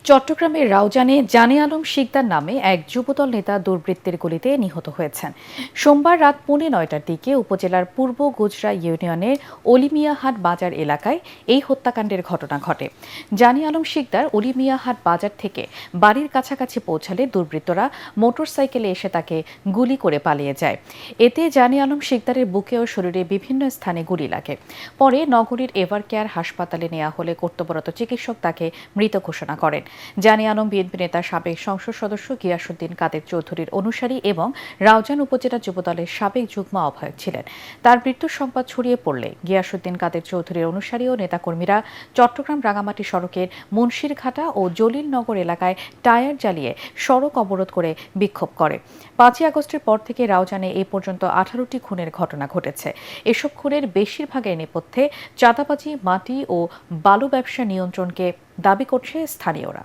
চট্টগ্রামের রাউজানে জানে আলম শিকদার নামে এক যুবদল নেতা দুর্বৃত্তের গুলিতে নিহত হয়েছেন। সোমবার রাত 9:45টার দিকে উপজেলার পূর্ব গুজরা ইউনিয়নের অলিমিয়াহাট বাজার এলাকায় এই হত্যাকাণ্ডের ঘটনা ঘটে। জানে আলম শিকদার অলিমিয়াহাট বাজার থেকে বাড়ির কাছাকাছি পৌঁছালে দুর্বৃত্তরা মোটরসাইকেলে এসে তাকে গুলি করে পালিয়ে যায়। এতে জানে আলম শিকদারের বুকে ও শরীরে বিভিন্ন স্থানে গুলি লাগে। পরে নগরীর এভার কেয়ার হাসপাতালে নেওয়া হলে কর্তব্যরত চিকিৎসক তাকে মৃত ঘোষণা করেন। জানে আলম বিএনপি নেতা সাবেক সংসদ সদস্য গিয়াসউদ্দিন কাদের চৌধুরীর অনুসারী এবং রাউজান উপজেলা যুবদলের সাবেক যুগ্ম আহ্বায়ক ছিলেন। তার মৃত্যুর সংবাদ ছড়িয়ে পড়লে গিয়াসউদ্দিন কাদের চৌধুরীর অনুসারী ও নেতাকর্মীরা চট্টগ্রাম রাঙামাটি সড়কের মুন্সিরঘাটা ও জলিলনগর এলাকায় টায়ার জ্বালিয়ে সড়ক অবরোধ করে বিক্ষোভ করে। 5ই আগস্টের পর থেকে রাউজানে এই পর্যন্ত 18টি খুনের ঘটনা ঘটেছে। এসব খুনের বেশিরভাগের নেপথ্যে চাঁদাবাজি, মাটি ও বালু ব্যবসা নিয়ন্ত্রণকে দাবি করছে স্থানীয়রা।